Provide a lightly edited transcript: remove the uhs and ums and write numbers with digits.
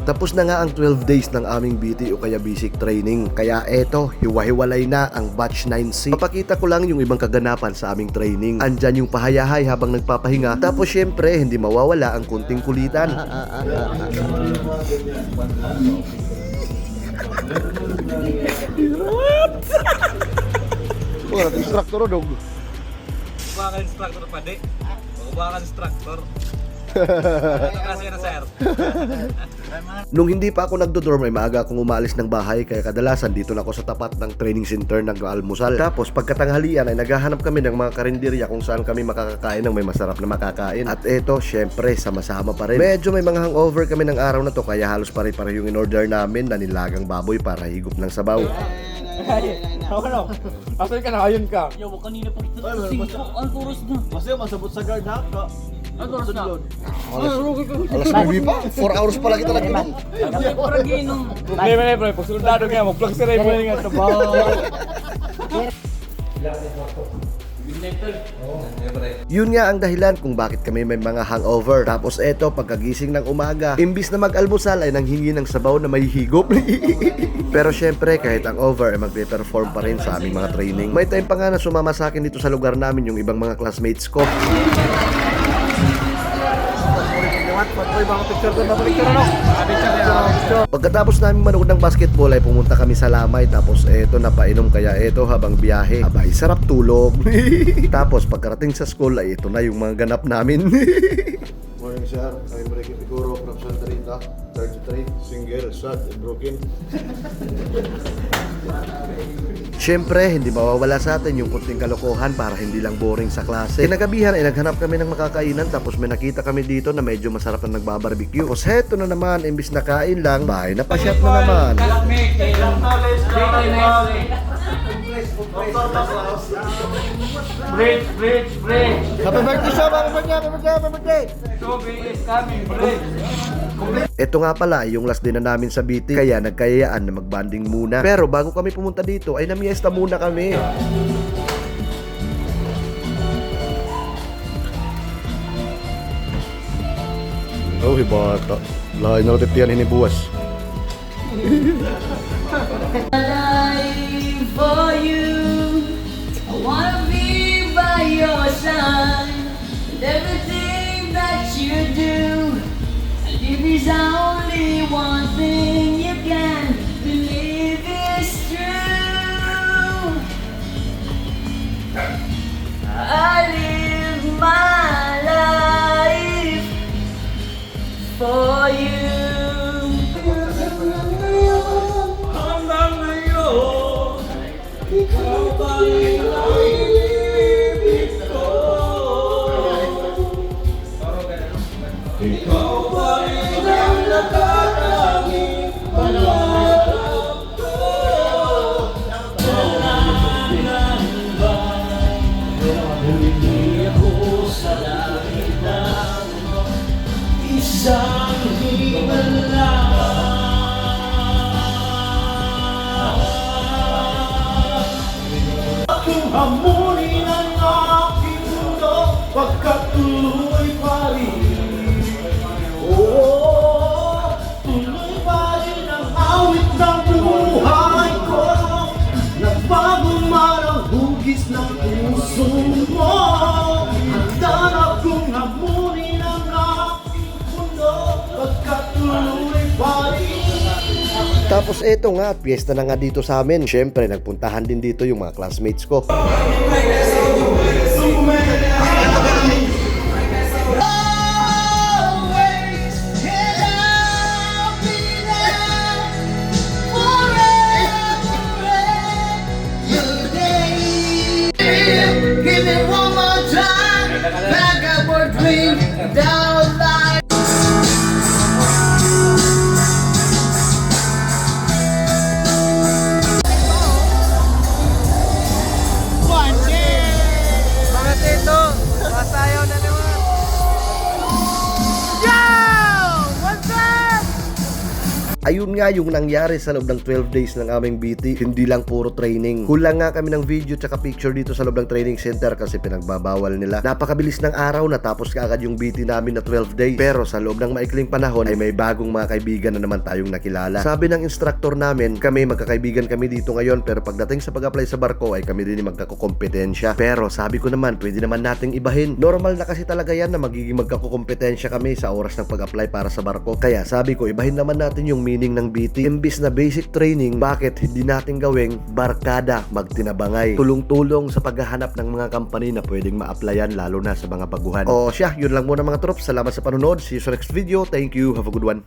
Tapos na nga ang 12 days ng aming BT o kaya basic training. Kaya eto, hiwa-hiwalay na ang batch 9C. Papakita ko lang yung ibang kaganapan sa aming training. Andyan yung pahayahay habang nagpapahinga. Tapos syempre, hindi mawawala ang kunting kulitan. Wala, instructor o dog. Kuha ka instructor pa, di? Kuha ka instructor. Ito kasi na, sir. Nung hindi pa ako nagdo-dorm ay maaga akong umalis ng bahay kaya kadalasan dito na ako sa tapat ng training center nag-almusal. Tapos pagkatanghalian ay naghahanap kami ng mga karinderya kung saan kami makakakain ng may masarap na makakain. At eto, syempre, sama-sama pa rin. Medyo may mga hangover kami ng araw na to kaya halos pare-pare yung in-order namin na nilagang baboy para higop ng sabaw. Ano? Asan ka na? Ayun ka. Yo, kanina pa kita ang turos na. Kasi masabot sa guard ha? Ang turos na. Alas 9 pa? 4 hours pala kita nag-inom. Kami parang ginom. Problema na bro, pag sundado nga, mag-plug si Ray mo nga sa baho. Yun nga ang dahilan kung bakit kami may mga hangover. Tapos eto, pagkagising ng umaga, imbis na mag-almusal ay nanghingi ng sabaw na may higop. Pero syempre, kahit ang over ay magpe-perform pa rin sa aming mga training. May time pa nga na sumama sa akin dito sa lugar namin yung ibang mga classmates ko. Pagkatapos namin manood ng basketball ay pumunta kami sa Lamay. Tapos eto, napainom kaya eto habang biyahe. Abay, sarap tulog. Tapos pagkarating sa school ay ito na yung mga ganap namin. Morning sir, I'm Ricky Piguro from Santa Rita, 33, single, sad, and broken. Syempre, hindi mawawala sa atin yung kunting kalokohan para hindi lang boring sa klase. Kinagabihan ay naghanap kami ng makakainan tapos may nakita kami dito na medyo masarap na nagbabarbecue. Tapos heto na naman, imbis na kain lang, bahay na pasyat na naman. Bridge. Happy birthday siya, happy birthday! Toby is coming, bridge. Ito nga pala, yung last din na namin sa BT, kaya nagkayaan na magbanding muna. Pero bago kami pumunta dito, ay namiesta muna kami. Oh, hibata. Lahat na natin tiyan hinibuwas. Alive for you. I wanna be by your side. And everything that you do. And if it's only one thing you can believe is true. I live my life for you. Hanggang ngayon, ikaw ba inibig ko? Ikaw ba ang nakatanging pangarap ko? Kailangan ba hindi ako sa langit ng isang himala? Kung hamunin ang aking mundo, pagkatuloy pa rin. Oo, tuloy pa rin ang awit ng buhay ko. Nagbago man ang hugis ng puso mo. Handa na kung hamunin ang aking mundo, pagkatuloy pa rin. Tapos eto nga, piyesta na nga dito sa amin. Syempre, nagpuntahan din dito yung mga classmates ko. Give me one more time, like I would dream down line. Ayun nga yung nangyari sa loob ng 12 days ng aming BT. Hindi lang puro training. Kulang nga kami ng video tsaka picture dito sa loob ng training center kasi pinagbabawal nila. Napakabilis ng araw, natapos kaagad yung BT namin na 12 days. Pero sa loob ng maikling panahon ay may bagong mga kaibigan na naman tayong nakilala. Sabi ng instructor namin, kami magkakaibigan kami dito ngayon, pero pagdating sa pag-apply sa barko ay kami din magkakukompetensya. Pero sabi ko naman, pwede naman nating ibahin. Normal na kasi talaga yan na magiging magkakukompetensya kami sa oras ng pag-apply para sa barko. Kaya sabi ko, ibahin naman natin yung meaning ng BT. Imbis na basic training, bakit hindi natin gawing barkada magtinabangay? Tulong-tulong sa paghahanap ng mga company na pwedeng ma-applyan lalo na sa mga baguhan. O siya, yun lang muna mga troops. Salamat sa panonood. See you sa next video. Thank you. Have a good one.